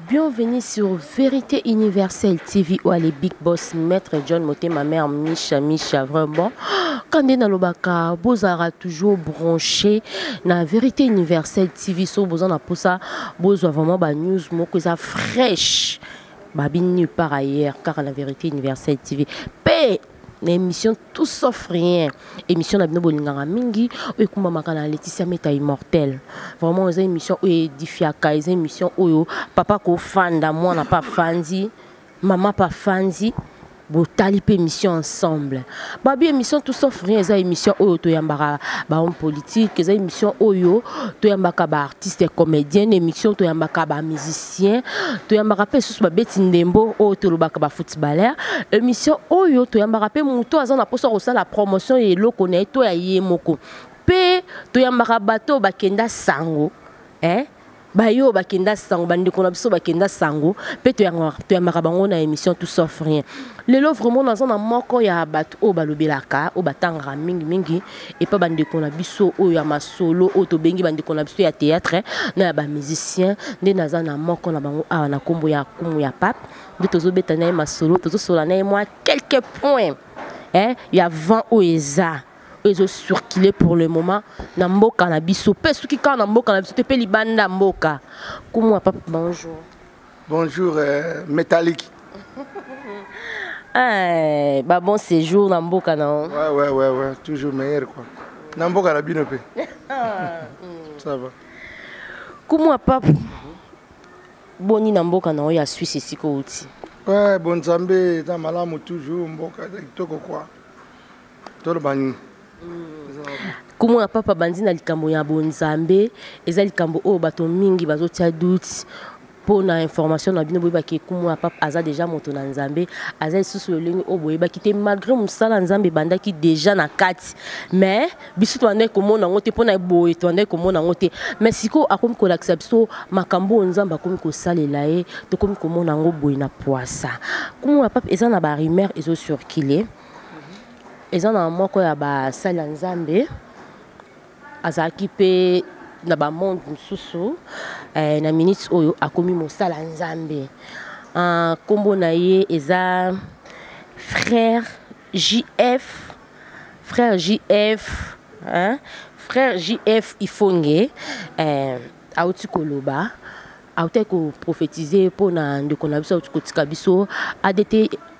Bienvenue sur Vérité Universelle TV ou les Big Boss Maître John Moté, ma mère Micha vraiment. Quand on est dans le baka, bozara toujours branché na Vérité Universelle TV, so besoin pour ça, besoin vraiment ba news moko ça fraîche. Ba bin nulle part ailleurs car la Vérité Universelle TV. L'émission tout sauf rien. Émission na bino bolinganga mingi oyo kumba makana Laetitia Meta immortel. Vraiment une émission où édifiaka, une émission où papa ko fanda moi na pas fandi, maman pas fandi. Botali pe émission ensemble. Babi émission tout sauf rien, eza émission oyo to yambaka ba homme politique, eza émission oyo to yambaka ba artiste comédien, émission to yambaka ba musicien, to yambaka pe sous ba beti ndembo oyo to lobaka ba footballeur, émission oyo to yambaka pe muto azana poso ko la promotion et loko na to ya yemoko. Pe to yambaka bato bakenda sango, bayo bakenda sango bandeko na biso bakenda sango pe to yambaka bango na émission tout sauf rien. Lelo vraiment dans un moko ya bato o balobelaka o batanga mingi et pas bandeko na biso o ya masolo o to bengi bandeko na biso ya théâtre na ba musicien nde naza na moko na bango a na kombo ya kumu ya pap de tozo betana masolo tozo sola na moi quelques points ya 20 o eza ils ont circulé pour le moment na mboka na biso pe suki ka na mboka na biso te pe libanda mboka kumu ya pap bonjour. Bonjour métallique. Bah bon séjour dans Mboka non. Ouais, toujours meilleur quoi. Dans Mboka la binope. Ça va. Comment papa boni na Mboka non ya Suisse ici ko uti. Ouais, bon Zambé dans malamu toujours Mboka toko quoi. Tolo bani. Comment papa bandi na likambo ya bon Zambé, eza likambo o bato mingi bazotia doute. Pour la information na bino boyeba ke kumu papa aza déjà moto na Nzambe aza sous le ligne o boyeba kité malgré musala Nzambe banda ki déjà na kati mais biso to ande komona ngote pona boye to ande komona ngote mais siko akomi ko l'acception makambo Nzamba akomi ko salela e to komi komona ngo boye na poisa kumu papa eza na ba rumeur ezo circuler eza na moko ya ba sala Nzambe azaki pe na ba monde mususu na minutes oyo akomi mosala Nzambe kombo na ye eza frère JF Ifonge auti koloba auti ko prophétiser pour na ndeko na biso auti kotika biso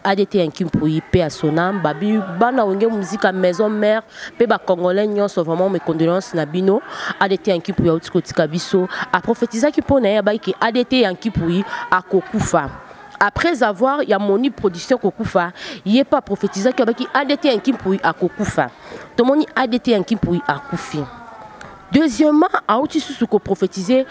ADT Nkimpoui pe à sonam babi bana wenge musique à maison mère pe ba congolais nyonso vraiment mes condoléances na bino ADT Nkimpoui auti kotika biso a prophétiser ki pona ya ba ki ADT Nkimpoui akokufa après avoir ya moni production kokufa yé pas prophétiser ki ba ki ADT Nkimpoui akokufa to moni ADT Nkimpoui akufi. Deuxièmement, auti sous ko prophétiser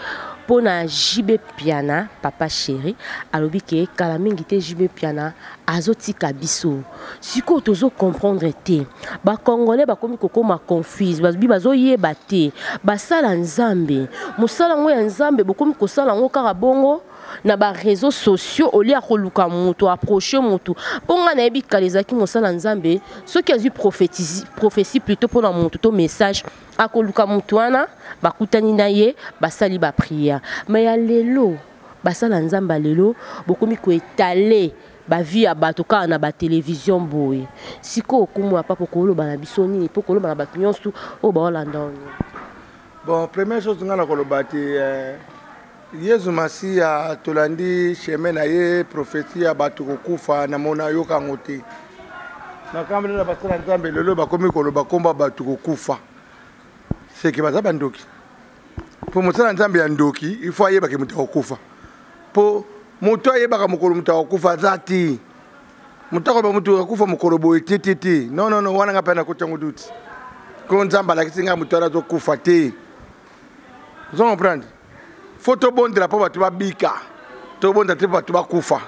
pour na JB Piana papa chéri alobi ke kala mingi te JB Piana azoti kabiso siko tozo comprendre te ba congolais ba komi kokoma confuse ba bazo yeba te ba sala Nzambe musala ngo ya Nzambe bokomi ko sala ngo kaka bongo na ba réseaux sociaux au lieu akoluka mutu approcher mutu ponga na yebi kalezaki musala Nzambe ceux qui a eu prophétie plutôt pour na mutu to message akoluka mutu wana bakutani na ye basali ba prière mais ya lelo basala Nzamba lelo bokomi ko étaler ba vie ya bato ka na ba télévision boye siko okumu papa ko ba na bisoni po ko ba na bato nyonso o ba olanda. Bon, première chose ngana ko lobati Yesu Masi a tolandi chemin na ye prophétie ya bato kokufa na mona yo kangote na kambe na basala Nzambe lelo bakomi ko loba komba bato kokufa c'est que baza bandoki pour mosala Nzambe ya ndoki il faut ayeba ke mutu kokufa po mutu ayeba ka mukolo mutu kokufa zati mutu ko ba mutu kokufa mukolo boye tete non wana ngapa na kotango duti ko Nzamba la kisinga mutu ara zo kufa te vous comprenez photo bon de la papa tu vas bika to bon de la tu vas kufa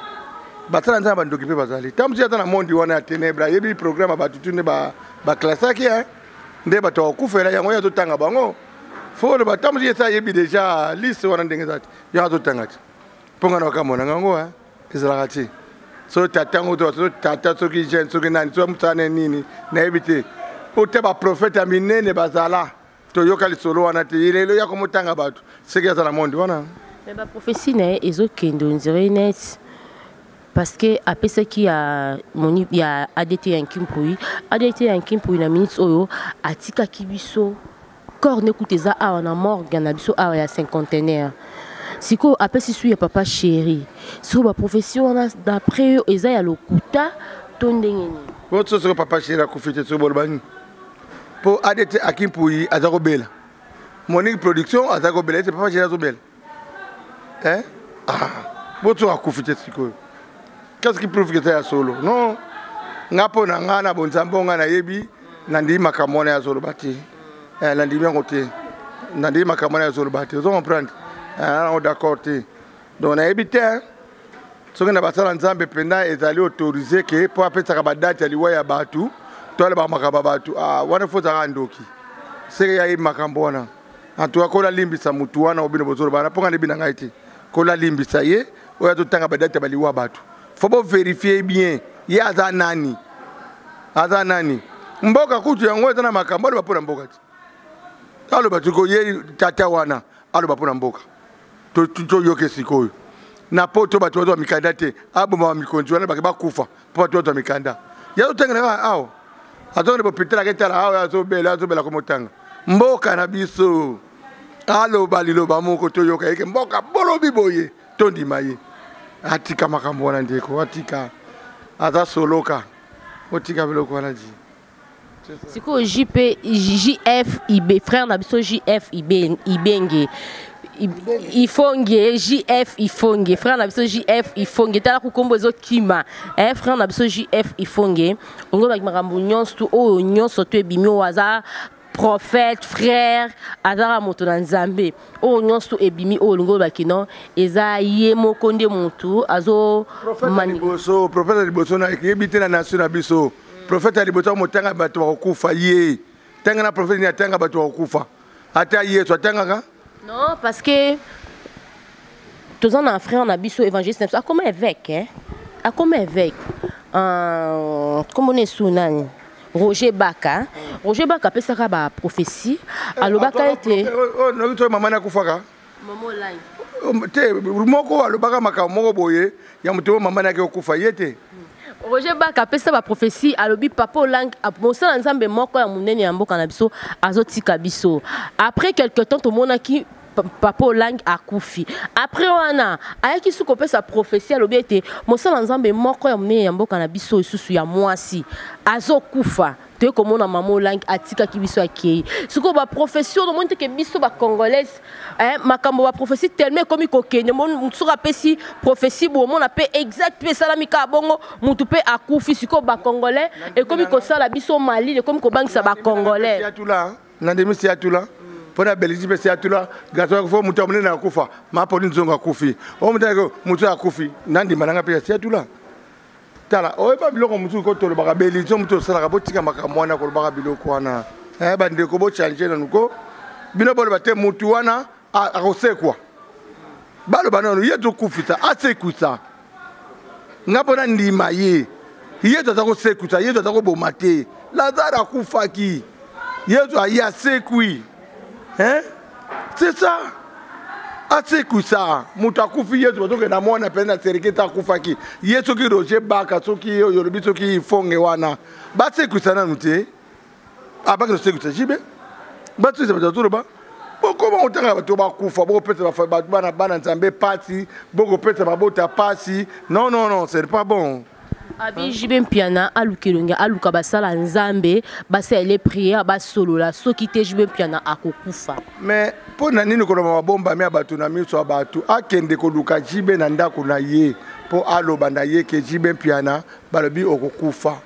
basala Nzamba ndoki pe bazali tamu ya na monde wana tenebra yebi programme ba tutune ba classe ki nde bato okufela yango ya totanga bango fo le batamu yesa yebi déjà liste wana ndenge zati ya totanga ti ponga na kamona ngango ezala ti so tatango to so tata so ki jeune so ki nani so mutane nini na ebite o te ba prophète aminene bazala to yoka lisolo wana ti lelo ya komotanga bato seki ya za na monde wana Mais la prophétie est ok, on dirait net. Parce que après ce qui a il y a ADT en Kimpouy, ADT en Kimpouy na minute oyo atika kibiso corps n'écoute ça a on a mort na biso a ya cinquantenaire. Siko après si suit papa chéri. Sur la profession d'après eza ya lokuta tondengeni. Votre ce papa chéri a confité sur bolbani. Pour ADT à Kimpouy azako bela. Monique production azako bela, c'est papa chéri azako bela. Hein? Ah, votre a confité siko. Qu'est-ce qui prouve que tu es solo? Non. Ngapo na ngana bonzambo ngana yebi nandi makamone ya solo bati. Nandi bien côté. Nandi makamone ya solo bati. Vous comprenez? On est d'accord. Donc on a évité. Ce qu'on a passé dans Nzambe penda est allé autoriser que pour appeler ça kabadati aliwa ya batu. Toi le ba makaba batu. Ah, wana faut ça ndoki. C'est qu'il y a eu makambona. En tout cas, quand la limbisa mutu wana obino bozolo bana ponga ne binanga iti. Quand la limbisa ye, oya to tanga badati baliwa batu. Faut pas vérifier bien. Il y a Azanani. Azanani. Mboka kutu yango ezana makambo alo bapona mboka. Alo batuko ye tata wana. Alo bapona mboka. To yoke sikoyo. Na poto batu wa mikanda te. Abo ma mikonzi wana bakeba kufa. Po batu wa mikanda. Ya utanga na awo. Atone bo pitela ketala awo azo bela komotanga. Mboka na biso. Alo balilo bamoko to yoka yeke mboka bolo biboye. Tondi maye. Atika makambo wana ndeko atika aza soloka otika biloko wana ji siko JF IB frère na biso JF Ibenge Ifonge JF Ifonge frère na biso JF Ifonge tala ku kombo ezo kima frère na biso JF Ifonge ongo ba makambo nyonso o nyonso to ebimi waza prophète frère azara moto na Nzambe o nyonso ebimi o longo bakino eza ye mokonde mutu azo mani boso prophète liboso na ekibite na nation na biso prophète liboso motanga bato bakufa ye tanga na prophète ni atanga bato bakufa ata Yesu atanga non parce que tous en frère na biso évangéliste a comme évêque a comme évêque comme on est sunani Roger Baka peut ça ba prophétie alobaka était non to mama na kufaka momo line te moko alobaka makambo moko boye ya muto mama na ke kufa yete Roger Baka peut ça ba prophétie alobi papa lang mosala nzambe moko ya munene ya mboka na biso azotika biso après quelque temps to monaki papa lang akufi après wana ayaki suko pe sa prophétie alobi ete mosala nzambe moko ya munene ya mboka na biso isusu ya mwasi azokufa te komona mama lang atika ki biso akei suko ba profession no monte ke biso ba congolaise makambo ba prophétie tellement comme kokene mon suka pesi prophétie bo mona pe exact pe salami ka bongo mutu pe akufi suko ba congolais et comme ko sala biso Mali comme ko bangisa ba congolais ya tula na demi si atula pour la Belgique c'est atula gato ko mutu amene na kufa ma poni nzonga kufi o mutu ko mutu akufi nandi mananga pe si atula tala o ba biloko mutu ko tolo ba Belgique mutu sala ka botika makambo wana ko ba biloko wana bande ko bo changer na nuko bino bolo bate mutu wana akosekwa balo banano yeto kufita asekuta ngapona ndima ye yeto atakosekuta yeto atakobomate Lazare kufaki yeto ayasekwi c'est ça asekusa mutakufi yeto batoke na mona pena seriketa kufaki yeto ki Roger Baka soki yorobi soki Ifonge wana basekusa na nute abaka sekusa jibe batuse batoro ba comment on t'a dit kufa boko pesa ba bana Nzambe pasi boko pesa babota pasi non c'est pas bon abi jibem piana alukelonga aluka basala Nzambe basa ele prière basolola soki te jibem piana akokufa mais pour nani ko ba bomba me abatu na miso abatu akende ko luka jibe na ndako na ye po aloba na ye ke jibem piana balobi okokufa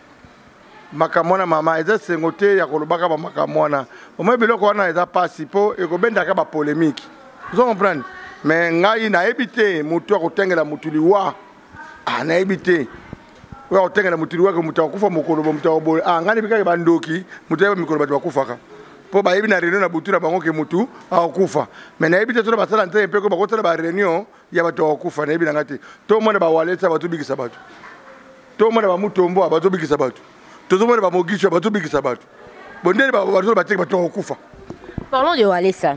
makamona mama eza sengote ya kolobaka ba makamona omwe biloko wana eza pasi po ekobendaka ba polémique vous comprenez mais ngai na ebité mutu akotengela mutuli wa na ebité wa otengela mutuli wa ko mutu akufa mokolo mutu obole ngani bika ba ndoki mutu ya mikolo ba kufaka po ba yebi na réunion na butu na bango ke mutu akufa mais na ebité to ba sala nte pe ko ba kotala ba réunion ya ba to akufa na ebi na ngati to mona ba walesa ba to bikisa batu to mona ba mutombo ba to bikisa batu. Parlons de Walesa.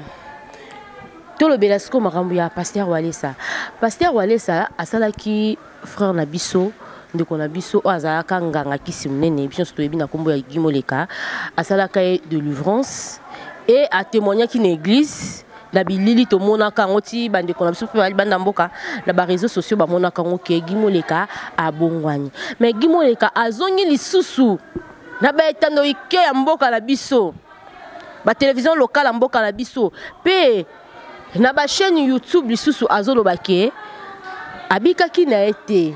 Tout le belasco makambu ya Pasteur Walesa. Pasteur Walesa asalaki frère na biso ndeko na biso azalaka nganga kisi munene biso toyebi na kombo ya Gimoleka asalaka délivrance et a témoigné qui l'église la bilili to monaka ngoti bande ko na biso pe banda mboka na ba réseaux sociaux ba monaka ngoke Gimoleka abongwani mais Gimoleka azongi lisusu na ba etando ike ya mboka la biso ba télévision locale mboka la biso pe na ba chaîne YouTube lisusu azoloba ke abika ki na été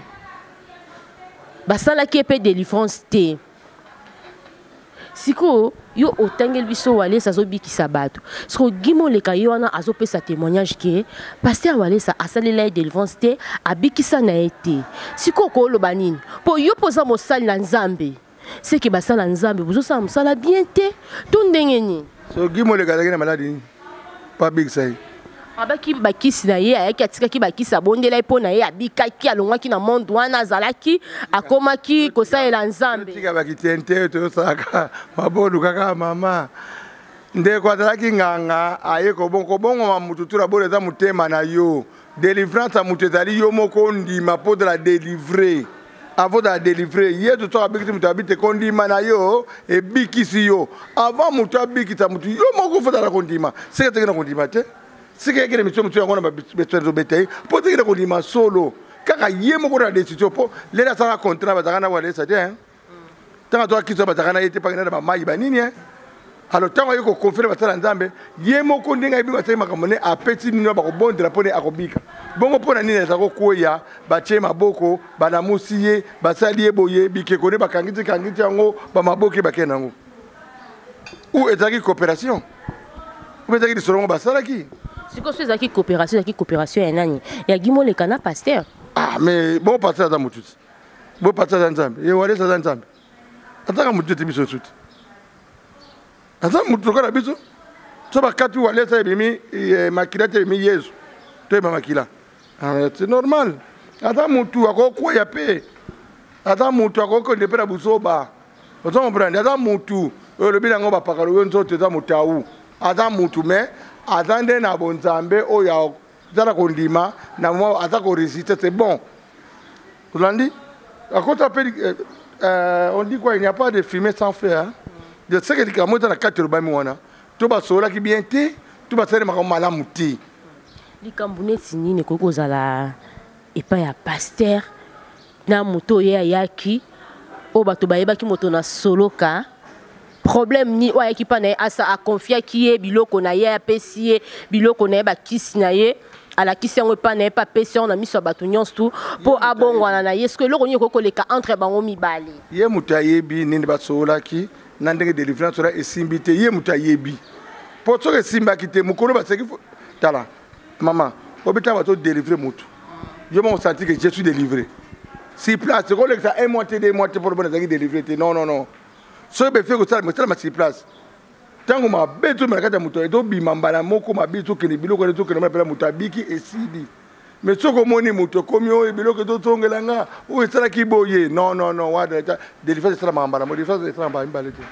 basala ki pe délivrance te siko yo otangel biso Walesa azobikisa bato siko Gimoleka yo wana azopesa témoignage ke Pasteur Walesa asalela délivrance te abikisa na été siko ko loba nini po yo poza mosali na Nzambe c'est que basala Nzambe bozo sa mosala bien te to ndenge ni so Gimoleka na maladi pas big say abaki bakisi na ye ayaki atikaki bakisi abondela epo na ye abikaki alongwaki na monde wana azalaki akomaki kosalela Nzambe tika bakitente tosaka mabodu kaka mama ndeko azalaki nganga aye kobongo mamutu tura boleza mutema na yo délivrance mutu ezali yo moko ndima po de la délivrer avant de la délivrer yetu to abikisi mutu abite kondima na yo ebikisi yo avant mutu abikisa mutu yo moko fotala kondima seke teke na kondima te si quelqu'un me dit que tu as besoin de bêter, pour dire que tu as solo, car il y a beaucoup de décisions pour les gens qui contrat, ils ont des décisions. Tant que tu as été pas dans ma maille, alors tant que tu as confié dans la Nzambe, il y a beaucoup de gens qui ont été à petit niveau pour bon drapeau à Robika. Bon pour nani les gens qui ont battu ma boko, banamusiye, basalié boye, bikekone, bakangiti kangiti ango, bamaboki bakenango. Où est la coopération? Où est la coopération basalaki? Si vous avez une coopération, il y a Gimoleka na Pasteur. Ah, mais bon, Pasteur dans Moutout. Bon, Pasteur dans Nzambe. Il y a Walesa dans Nzambe. Attends, Moutout est mis au soute. Attends, Moutout, quand tu as tu vas quand tu Walesa et Makila, tu es mis Yesu. Tu es Makila. C'est normal. Attends, Moutout, à quoi il y a paix. Attends, Moutout, à quoi il y a paix à Boussoba. Attends, Moutout, le bilan va pas le tu es dans Moutaou. Attends, Moutout, mais. Attendez na bonzambe oya zala kondima na moi atako résister c'est bon. Vous l'avez dit? On dit quoi, il n'y a pas de fumée sans feu hein. Je sais que les camots dans la 4 wana. Tu vas sola qui bien te, tu vas faire ma muti. Les cambounet sini ne koko zala et pas ya Pasteur na moto ya yaki o bato bayeba ki moto na solo ka. Problème ni wa ekipa na asa a confier qui est biloko na ye apesi biloko na ba kisi na ye ala kisi ngo pa na pa pesi on a mis so bato nyons tout pour abongwana na ye ce que loko nyoko koleka entre bango mibale ye mutayebi nini basola ki na ndenge délivrance sera esimbité ye mutayebi pour to esimba kite mukolo baseki tala maman obita bato délivrer mutu yo mon senti que je suis délivré si place ko le ça un mois 2 mois pour bon délivrer non so be fait que ça me ma si place tango ma beto me kata muto edo bimamba moko ma bitu ke biloko to ke na pela mutabiki esidi mais soko moni muto komi o biloko to tongelanga o esala ki boye non wa de délivrer ça mamba mo délivrer ça mamba imbalete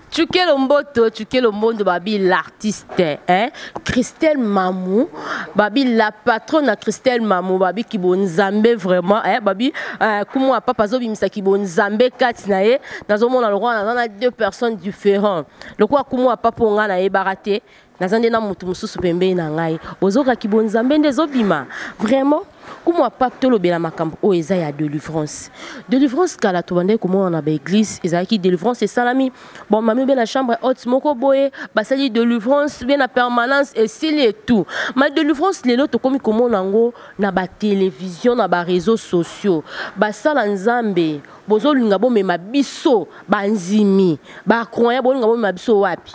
Tchouké le monde babi l'artiste hein Christelle Mamou babi la patronne Christelle Mamou babi ki bon Nzambe vraiment hein babi comment a papa zo bimisa ki bon Nzambe kati na ye nazo mona le roi on a deux personnes différentes le quoi comment a papa nga na ye baraté nazande na mutu mususu pembe na ngai ozoka ki bon Nzambe ndezo bima vraiment comment pas tolo bela makambo o eza ya délivrance kala to bande comment on a ba église eza ki délivrance et salami bon mami be la chambre haute moko boye basali délivrance bien na permanence et s'il et tout ma délivrance lelo to komi comment nango na ba télévision na ba réseaux sociaux basala Nzambe bozo linga bo mema biso banzimi ba croyant bo linga bo mema biso wapi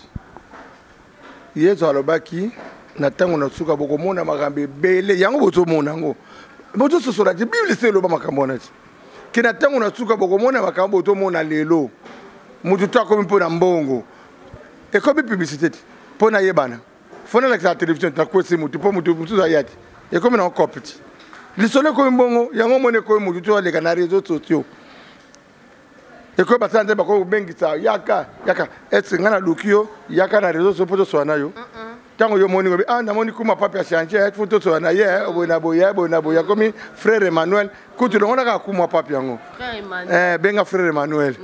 yezo alobaki na tango na suka boko mona makambe bele yango bozo mona ngo bozo sosola di bible c'est loba makambo na ki na tango na suka boko mona makambo bozo mona lelo mutu to akomi pona mbongo e komi publicité pona yebana fona la télévision ta kwesi mutu po mutu mutu ayati e komi na kopiti lisole komi mbongo yango mone komi mutu to aleka na réseaux sociaux et que basante bako bengi sa yaka etse ngana lukio yaka na réseaux sociaux poto swana yo Tant que moni gobi ah na moni kuma papi a changé photo so na ye boya comme frère Emmanuel kutu on a kuma papi yango benga frère Emmanuel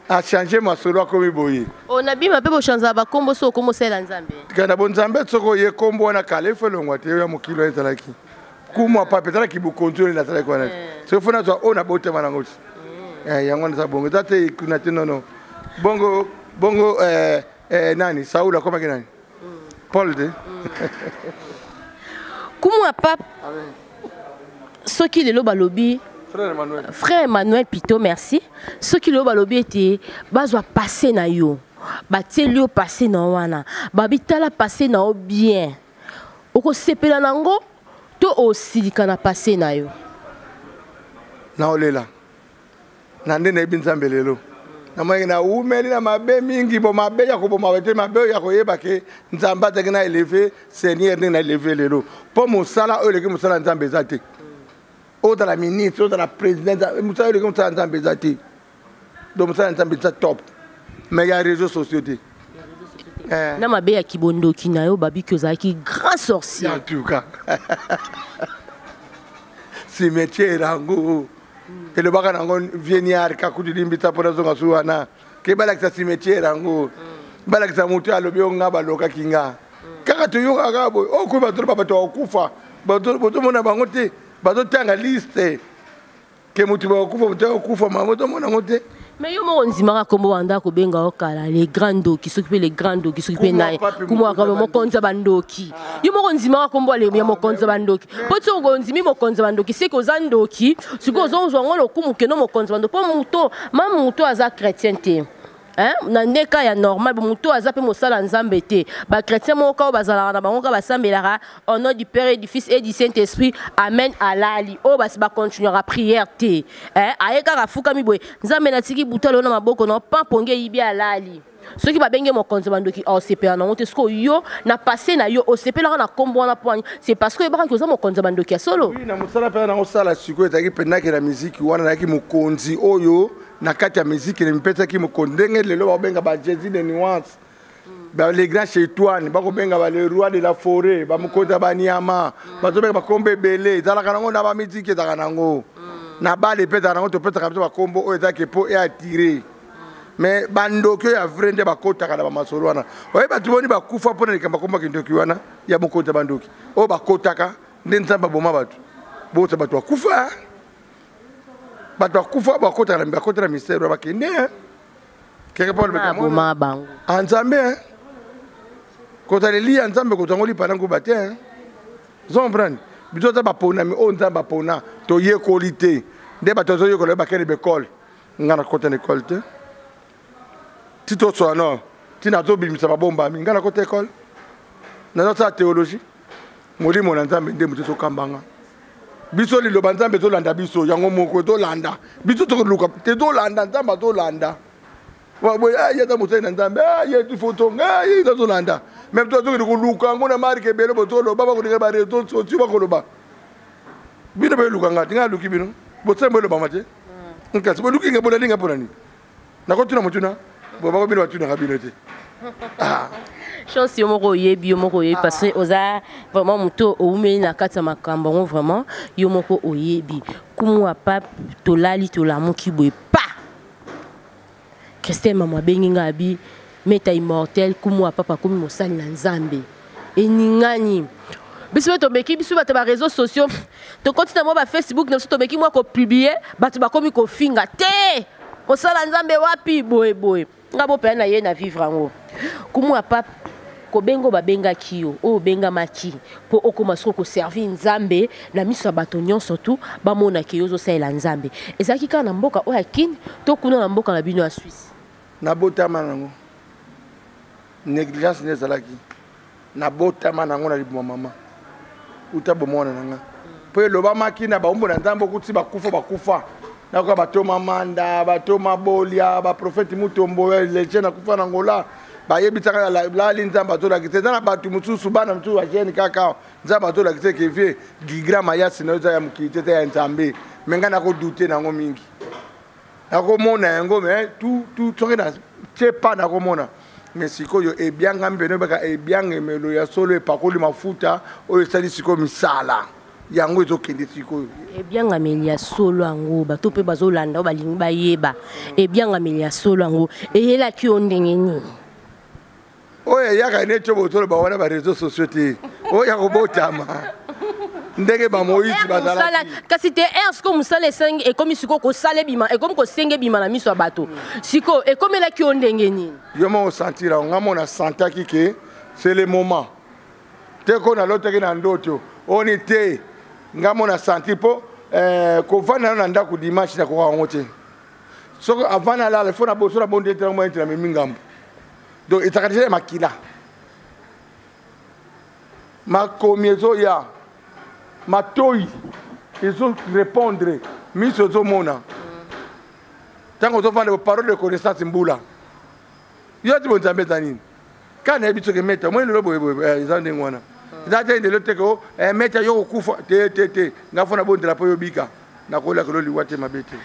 a changé ma solo comme boye on a bien mape bo chanza ba kombo so komo sela nzambe kana bon nzambe tsoko ye kombo na kale felo ngwate ya mokilo ezalaki kuma papi tala ki bu contrôle na tala kwana so fona so on a bote manangoti yango na bongo tate kuna tinono bongo nani Saula koma kinani Paul de. Comment papa ce qui le balobi frère Emmanuel Pito merci ce qui le balobi était bazwa passer na yo ba telio passer na wana ba bitala passer na o bien oko sepela nango to aussi kana passer na yo na olela na ndene binzambelelo na umeli na mabe mingi bo mabe ya ko bo mabete mabe ya ko yeba ke nzamba te na élever seigneur na élever lelo po musala o le ke musala nzambe zate o da la ministre o da la présidente musala le ke musala nzambe zate do musala nzambe zate top mais il y a réseaux sociaux na mabe ya kibondo kinayo babi que za ki grand sorcier en tout cas cimetière rango et le bagan angon vieniar kakuti limbita pona zonga suwana ke balakisa cimetière rango balakisa mutu alobi onga baloka kinga kaka to yoka gabo o ko bato bato okufa bato mona bango te bato tanga liste ke mutu ba okufa mutu okufa mamoto mona ngote mais yo mo nzimaka kombo wanda ko benga okala les grands qui s'occupent les grands qui s'occupent na kuma ka mo konza bandoki yo mo nzimaka kombo le mo konza bandoki poto ngo nzimi mo konza bandoki c'est que zandoki siko zonzo ngolo kumu ke no mo konza bandoki po muto ma muto aza chrétienté hein na ndeka ya normal muto aza pe mosala nzambe te ba chrétien moko bazala na bango ka basambelaka au nom du Père et du Fils et du Saint-Esprit amen alali o basi ba continuera prière te hein ayeka ka fuka miboye nzambe na tiki butalo na maboko na pa ponge yibi alali ceux qui ba benge mo konza bandoki o sepela na ngote sko yo na passé na yo o sepela na kombo na poigne c'est parce que ba ko za mo konza bandoki solo oui na musala pe na osala siko etaki penaki na musique wana na ki mokonzi oyo na kati ya musique ne mpesa ki mokondenge lelo ba benga ba Jésus de nuance ba les grands chez toi ba ko benga ba le roi de la forêt ba mokonza ba niama ba zo benga ba kombe belé zala kanango na ba musique za kanango na ba le peta kanango to peta kabisa ba kombo o ezaki po e attirer mais bandoki ya vrende ba kota kana ba masolo wana oye ba tuboni ba kufa pona likamba komba kindoki wana ya mokonza bandoki o ba kotaka ndenzamba boma batu bo ta batu kufa bato kufa bakota na mystère bakende quelque part le boma bango nzambe kota le li nzambe kota ngoli panango bate comprendre bizota bapona mi o nzamba pona to ye qualité de bato zo yeko le bakene bekol ngana kota école te tito so no tina to bimisa babomba mi ngana kota école na ta théologie molimo na nzambe nde muto kambanga biso lilo banzambe to landa biso yango moko to landa biso to luka te to landa nzamba to landa wa boy ya ta mutai na nzambe ya tu foto ya to landa même to to luka ngona marke belo botolo baba ko ba re to so ti ba ko loba bino be luka ngati nga luki bino botsembe lo ba mate nka se bo luki nga bona linga bona ni na ko tuna mutuna bo ba ko bino watuna ka bino te chance yomoko yebi parce que oza vraiment muto oumeli na kati makambo vraiment yomoko oyebi kumu apa tolali tolamu kiboye pa Christelle mama benginga abi meta immortel kumu apa komi mosali na nzambe eningani biso to beki biso ba ta réseaux sociaux to continue mo ba Facebook na to beki mo ko publier batu ba komi ko finga te mosala nzambe wapi boye ngabo pe na ye na vivre ngo kumu apa ko bengo babenga kiyo o benga maki po okoma soko servir nzambe na miso bato nyonso surtout ba mona ke yozo sala nzambe ezaki ka na mboka o yakini to kuna na mboka na bino ya Suisse na botama nango négligence nezalaki na botama nango na liboma mama utabo mona nanga po loba maki na ba umbo na nzambe kuti bakufa na ko batoma manda batoma bolia ba prophète mutombo les jeunes kufa na ngola ba yebitaka la linzamba to la kitenda na batu mususu bana mtu wa jeni kaka nzamba to la kiteke vie gigra mayasi na za ya mukitete ya nzambe menga na ko douter nango mingi na ko mona yango mais tout tokena chepa na ko mona mais sikoyo e bien ngambeno baka e bien ngemelo ya solo e pakoli mafuta oyo sali siko misala yango ezokende sikoyo e bien ngameli ya solo yango bato pe bazolanda balingi bayeba e bien ngameli ya solo yango eyelaki yo ndenge nini oyo yaka neto botolo bawana ba réseaux sociaux te oyo akobotama ndenge bamoyisi bazala kasi te est comme musala esengi ekomi siko kosala bima ekomi kosenge bima na miso ya bato siko ekomelaki yo ndenge nini yo mo sentira ngamona sentaki ke c'est le moment te ko na lotaki na ndoto oni te ngamona senti po kovanda na ndako dimanche na ko ngote soko avana la fona boso na bonde te mo entre na mingambo donc etakatele makila makomiezo ya matoi ils ont répondre mis aux mona tant qu'on offre des paroles de connaissance mbula yo ti bon zambe tanini kana ebito ke meta moi le lobo izande ngwana date de l'autre ko meta yo kufa te ngafona bon drapeau yo bika na kola ko li wate mabete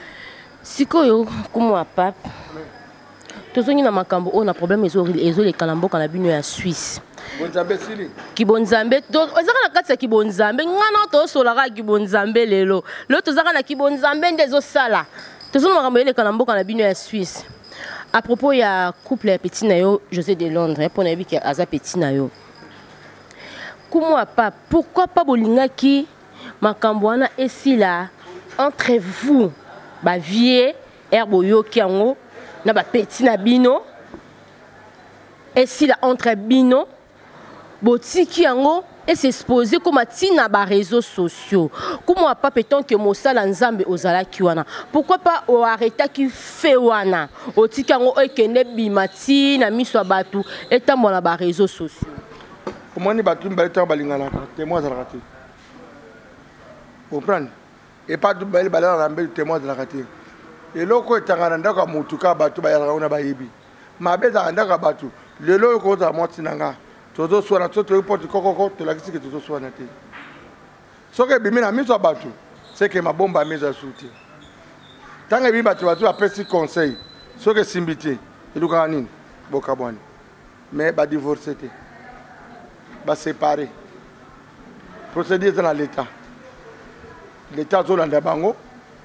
sikoyo kumwa pap tozongi na makambo on a problème ezo le kalamboka na bino ya Suisse bonzambe sili kibonzambe donc ozaka na kati ya kibonzambe ngana to solaka kibonzambe lelo tozaka na kibonzambe ndezo sala tozona makambo ele kalamboka na bino ya Suisse à propos ya couple ya petit na yo José de Londres pour na biki aza petit na yo kumwa pas pourquoi pas bolingaki makambo wana esila entre vous ba vie herbo yo kiango na ba petit na bino esila entre bino botiki yango et s'exposer comme tina ba réseaux sociaux comment pas peut-on que mosala nzambe ozala kiwana pourquoi pas o arrêter qui fait wana otiki yango ekende bimati na miso batu etambo na ba réseaux sociaux comment ni batu mbaleta balingana témoin za raté comprendre et pas du bel balala na mbeli témoin za raté et loko etangana ndaka mutuka batu bayala na bayibi mabeza ndaka batu lelo ko za motinanga todo soana toto porte kokoko to la kisi toto soana te soke bimina miso batu c'est que ma bombe a mis à souti tanga bi batu batu apesi conseil soke simbité iluka nini bokabwani mais ba divorcer te ba séparer procéder dans l'état zolanda bango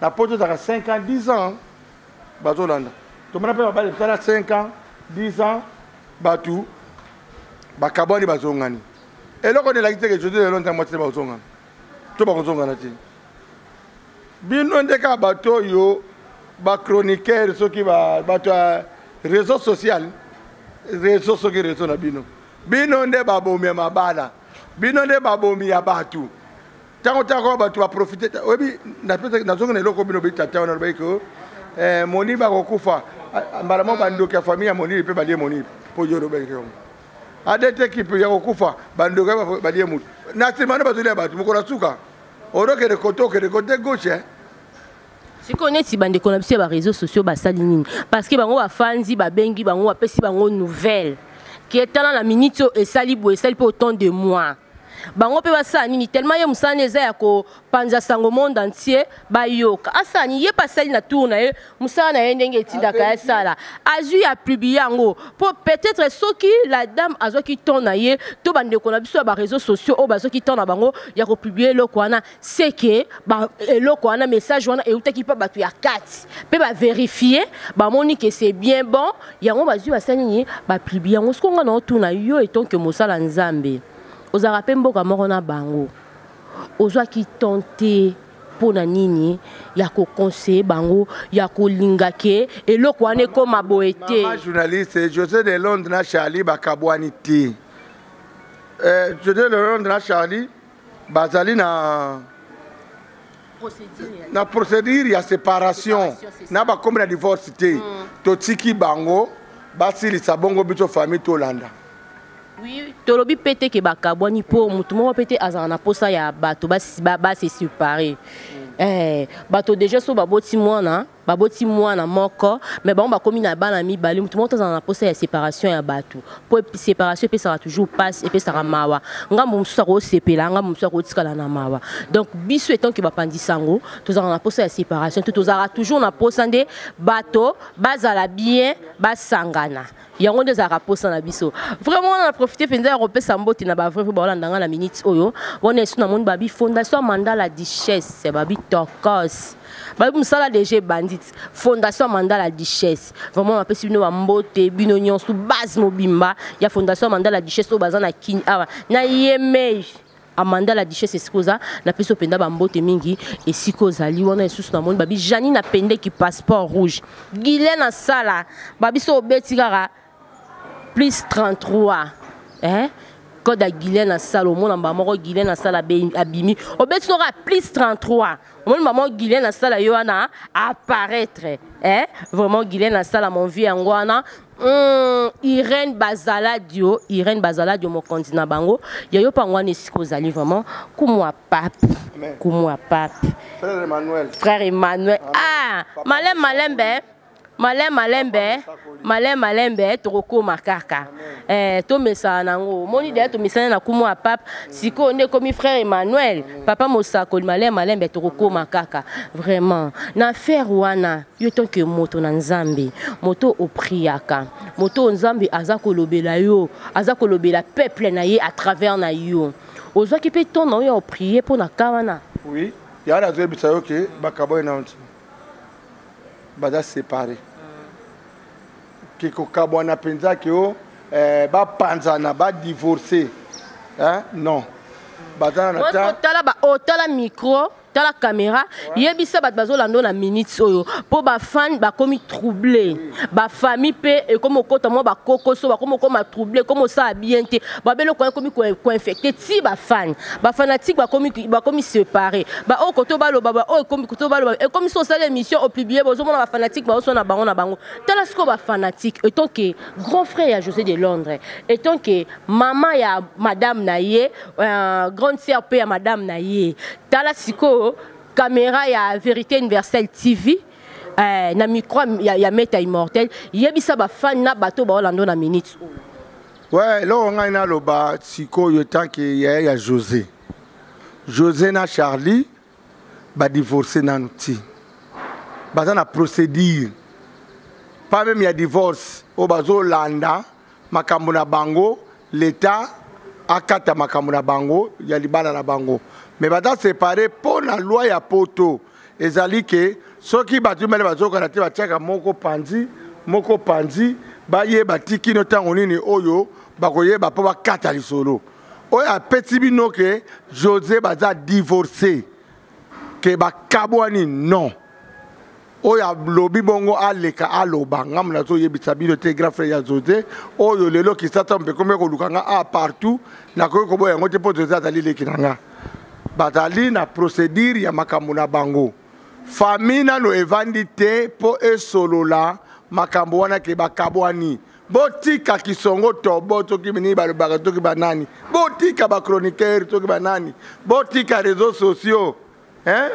na poto za 5 ans 10 ans bazolanda to mona pe ba l'état 5 ans 10 ans batu bakabwani bazongani eloko de la kite ke José de Londres moitié bazongana to bazongana ti bino ndeka bato yo ba chroniqueur soki ba bato réseaux sociaux soki réseau na bino nde babomi mabala bino nde babomi ya batu tango batu ba profiter obi na pete na zongana eloko bino bitata na ba ko moni ba kokufa mbala mo bandoki ya famille moni pe balie moni po yo robe ko adete équipe ya kokufa bandoka balie mutu na simana bazuli batu mukona suka oroke de côté gauche siko neti bande kona bisi ba réseaux sociaux basali nini parce que bango bafanzi babengi bango bapesi bango nouvelle qui est dans la minute et sali po autant de mois bango pe basala nini tellement ye musana eza ya ko panza sango monde entier bayoka asani ye pasali na tour na ye musana na ye ndenge etindaka ya sala azu ya publier yango pour peut-être soki la dame azoki ton na ye to bande ko na biso ba réseaux sociaux o bazoki ton na bango ya ko publier loko wana c'est que ba loko wana message wana e utaki pa batu ya 4 pe ba vérifier ba moni que c'est bien bon yango bazu basani ni ba publier yango ce qu'on a na tour na yo et tant que mosala nzambe ozara pe mboka moko na bango ozwa ki tenter pona nini ya ko conseiller bango ya ko lingake eloko wane koma boete journaliste José de Londres na Charlie bakabwani te José de Londres na Charlie bazali na procédure ya séparation na ba comme na divorce te to tiki bango basili sabongo bito famille to landa. Oui, tolobi pété ke bakabwani po mutu mo pété azana posa ya bato ba se séparer. Bato déjà so baboti mwana moko mais bon ba komi na bana mi bali mutu mo azana posa ya séparation ya bato. Po séparation pe ça toujours passe et pe ça mawa. Ngambo mususa ko sepela ngambo mususa ko tikala na mawa. Donc biso etant ke bapandisango tozana posa ya séparation tozara toujours na posa nde bato bazala bien basangana. yango nde ezalaka posa na biso vraiment on a profité mpenza ya kopesa mbote na bavrai mpo baolandanga na minute oyo wana esu na moni babi fondation Mandala Duchesse babi tokos babi mosala DG bandit fondation Mandala Duchesse vraiment bapesi bino bambote bino nyonso base mobimba ya fondation Mandala Duchesse oyo baza na kini awa na yemei Amanda la Duchesse esikoza na peso penda bambote mingi esikoza li wana esusu na moni babi Janine na pende ki passeport rouge Guylaine na sala babi so obeti kaka plus 33 code à Guylaine na sala omona mama Guylaine na sala abimi obeti no ka plus 33 omona mama Guylaine na sala yo wana apparaître vraiment Guylaine na sala mon vie yango wana Irène Bazaladio mon continent bango yayo pangwana esikozali vraiment kumwa pape frère Emmanuel malembe toko makaka to mesa nango moni de to mesa na kumwa pape siko nde komi frère Emmanuel papa mosako malembe toko makaka vraiment na faire wana yo tant que moto na nzambe moto opriaka moto nzambe azakolobela yo azakolobela peuple na ye à travers na yo ozwaki pe ton na yo prier pour na kawana oui ya na zo bisa yo ke bakabo na onti bada séparé kiko kabwana penza ke o ba panzana ba divorcer non bada na ta otala micro tala caméra yebisa bat bazolando na minutes oyo po ba fan ba komi troublé ba famille pe et comme okota mo ba kokoso ba comme koma troublé comme ça bien te ba belo ko infecté ti ba fanatique ba komi séparé ba okoto ba lo baba o komi koto ba lo et comme so ça l'émission au publier bozo mo ba fanatique ba so na bango tala sko ba fanatique et tant que grand frère ya José de Londres et tant que maman ya madame naye grande sœur pe ya madame naye tala siko caméra ya Vérité Universelle TV na micro ya Meta Immortel yebisa ba fan na bato ba olando na minutes ouais là on a lo ba siko yo tant que ya José na Charlie ba divorcer na nuti baza na procédure pas même ya divorce o bazo landa makambo na bango l'état akata makambo na bango ya libala na bango mais bada séparé pour la loi ya poto ezali ke soki batu mele bazoka na te batiaka moko panzi baye batiki no tango nini oyo bakoyeba po bakata lisolo oyo apeti bino ke José baza divorcé ke bakabwani non oyo lobi bongo aleka aloba ngam na zo yebisa bino te grand frère ya José oyo lelo kisata mpe kombe ko lukanga a partout na ko boya ngote po José azali lekinanga batali na procédure ya makambo na bango famille na no evandi te po esolola makambo wana ke bakabwani botika kisongo tobo toki bini balobaka toki banani botika ba chroniqueur toki banani botika réseaux sociaux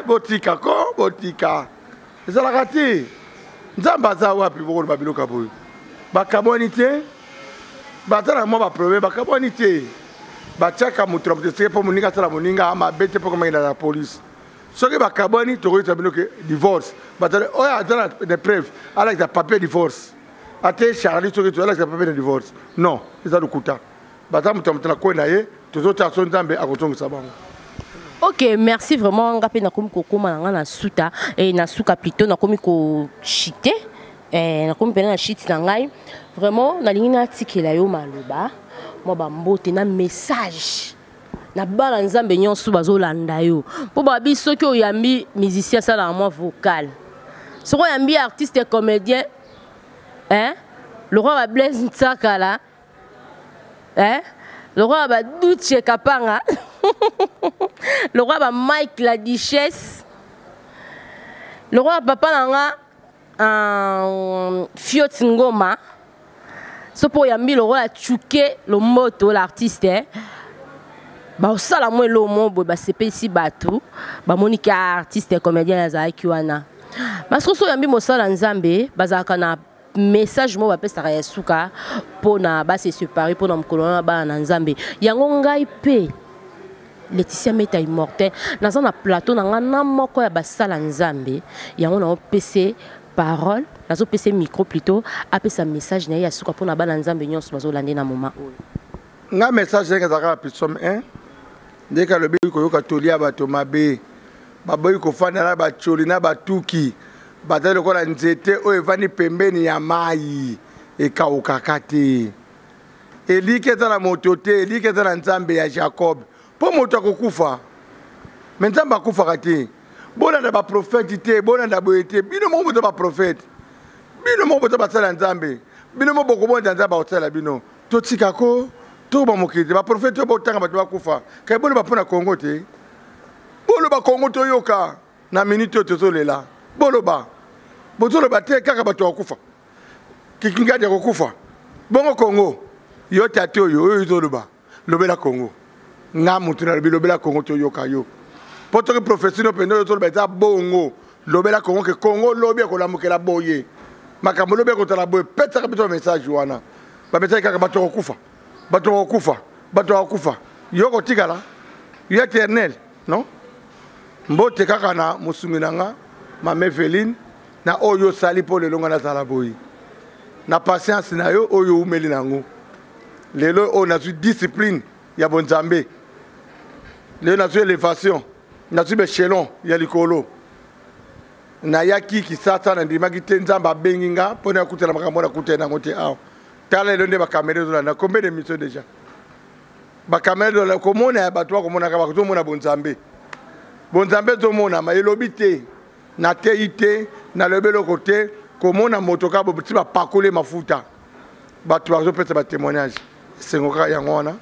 botika ezalaka te nzambe aza wapi bokolo babiloka boyo bakabwani te batala mwa baproblème bakabwani te batiaka moto na moteseke mpo moninga asala moninga amabe te mpo komengela na polise soki bakabwani tokoyisa bino ke divorce batala oyo aza na preuve alakisa papier divorce ate Charlie soki alakisa papier de divorce non eza lokuta batala moto na moto na koi na ye tozotala so nzambe akotongisa bango. Ok, merci vraiment. Ngape na komi kokoma na suta et na suka plutôt na komi ko chité na komi pena na chiti na ngai vraiment na lingi na tikela yo maloba mo ba mbote na message na bala nzambe nyonso bazolanda yo po ba biso ki oyambi musicien sala moi vocal soko yambi artiste et comédien le roi va Blaise Ntsakala le roi va Duche Kapanga le roi va Mike la Duchesse le roi papa nanga Fiot Ngoma so po yambi le roi a chuke le moto l'artiste ba osala mo lo mo ba sepe si bato ba monika artiste comédien za kiwana parce que so yambi mosala nzambe bazaka na message mo ba pesa ya suka pona ba se séparer pona mkolona ba na nzambe yango ngai pe Laetitia Meta Immortel na plateau na nga na moko ya basala nzambe yango na opese parole nazo pese micro plutôt apesa message na ya suka pona bana nzambe nyonso bazo lande na moment oyo nga message nga zaka pisom 1 ndeka lobi ko yoka tolia bato mabe baboyi ko fanda na bacholi na batuki batalo ko la nzete o evani pembeni ya mai ekauka kate eliketa la motote eliketa la nzambe ya Jacob po moto akokufa mentamba kufa kate bona na ba prophète te bona na boyete bino mo moto ba prophète bino mo moto ba tsala nzambe bino mo boko bonda nzamba otsala bino to tikako to ba mokiti ba prophète bo tanga ba kufa kay bona ba pona Congo te bolo ba Congo to yoka na minute to zolela bolo ba botolo ba te kaka ba to kufa kikinga de kufa bongo Congo yo tate oyo yozolo ba lobela Congo nga mutu na lobela Congo to yoka yo poto que professionnel pendo yozolo ba ta bongo lobela Congo ke Congo lobi ko lamukela boye makambo lobi ko tala boye peta ka beto message wana ba beta kaka ba to kufa bato kufa yoko tikala yo éternel non mbote kaka na musuminanga ma Meveline na oyo sali po le longa na sala boyi na patience na yo oyo umeli nango lelo o na discipline ya bonzambe lelo na élévation na bechelon ya likolo na yaki kisata na ndimaki te nzamba benginga pona kutela makambo na kutena ngote aw tala lelo nde ba caméra na combien de minutes déjà ba caméra la komona ba to komona ka ba to mona bonzambe to mona ma elobité na teité na lebelo côté komona motoka bo ti ba pakole mafuta ba to zo pesa ba témoignage sengoka ya ngona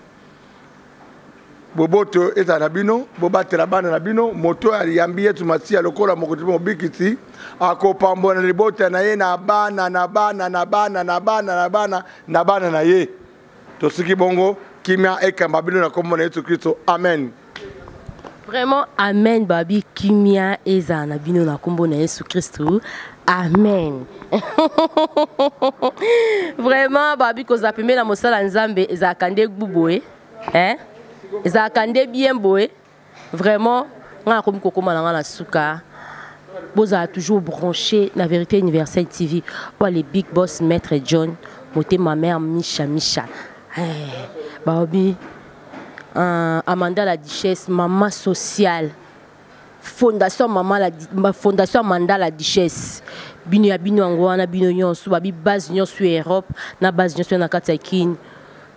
boboto eta na bino bobatela bana na bino moto ali yambie tu matia lokola mokoti mo bikiti akopambona libota na ye na bana na ye to siki bongo kimia ekamba bino na kombo na Yesu Kristo amen. Vraiment amen babi kimia eza na bino na kombo na Yesu Kristo amen. Vraiment babi ko zapembe na mosala nzambe eza kande gbuboe hein eza kande bien boe vraiment nga komi kokoma na la suka boza toujours branché la vérité universelle TV ou les big boss maître John moté ma mère Misha babi Amanda la Duchesse maman sociale fondation fondation Amanda la Duchesse bino ya bino ngwana bino nyonso babi base nyonso Europe na base nyonso na Katakine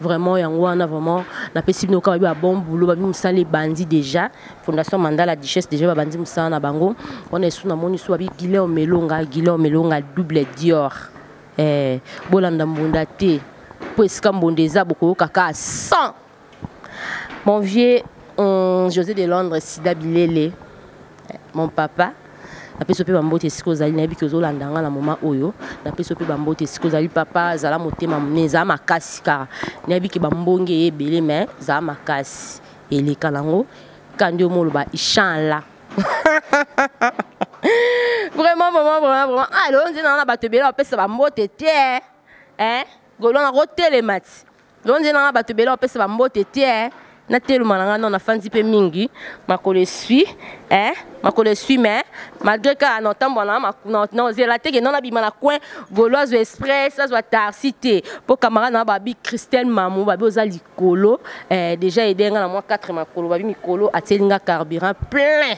vraiment yangwana vraiment na pesi bino ka ba bon boulot babi musala bandi déjà fondation Amanda la Duchesse déjà bandi musala na bango on est sous na moni so babi Guillaume Melonga double Dior bolanda mbunda te po eska mbondeza boko kaka 100 mon vieux José de Londres Sida Bilele mon papa na peso pe bambote siko zali na bi kozo landanga na moment oyo na peso pe bambote siko zali papa zala motema muneza makasi ka na bi ke bambonge ebele mais za makasi eleka nango kandi omoloba inshallah vraiment alors on dit na bato bela pesa bambote te golona rotelemati on dit na bato bela pesa bambote te na telu mananga non na fanzi pe mingi makole suis mais malgré que na tambo na zelate que non na bima na coin gauloise express ça soit tarcité pour camarade na babi Christelle Mamou babi ozali kolo déjà edenga na moi 4 makolo babi mikolo atelinga carburant plein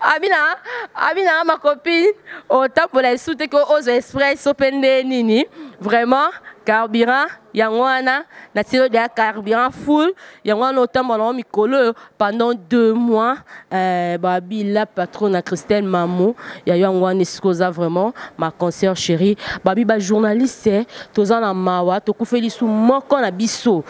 Abina ma copine autant pour les sous que aux express open nini vraiment carburant yangwana na tiro de carburant full yangwana autant mon mikolo pendant 2 mois babi la patronne Christelle Mamou ya yangwana esikoza vraiment ma consoeur chérie babi ba journaliste tozana mawa to kufeli sou moko na biso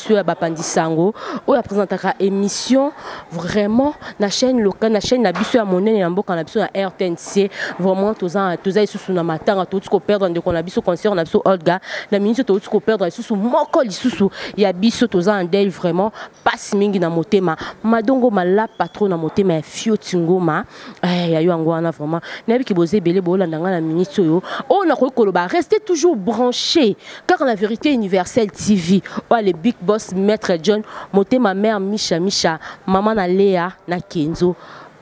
ya bapandisango o ya présentaka émission vraiment na chaîne locale na chaîne na biso ya monene na mboka na biso na RTNC vraiment tozana sous na matanga to ko perdre ndeko na biso concert na biso Olga la minute to ko perdre sous moko lisusu ya biso tozana ndel vraiment passe mingi na motema madongo mala patron na motema ya fiotingoma ya yo ngwana vraiment na bi ki boze belé bolanda nga na minute yo on a koloba restez toujours branchés car la vérité universelle TV ou les big boss maître John motema mère Misha maman na Léa na Kenzo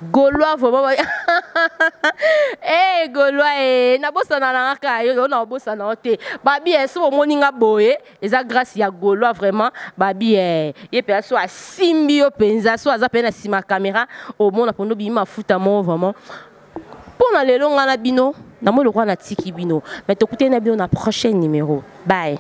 Gaulois vraiment. Eh Gaulois na bossa na naka yo na bossa na te. Babi so moninga boye eza grâce ya Gaulois vraiment. Babi ye pe so asimbi yo penza so aza pe na sima caméra au monde pondo bima futa mo vraiment. Pour na lelo ngana bino na mo le roi na tiki bino. Mais t'écoutez na bino na prochain numéro. Bye.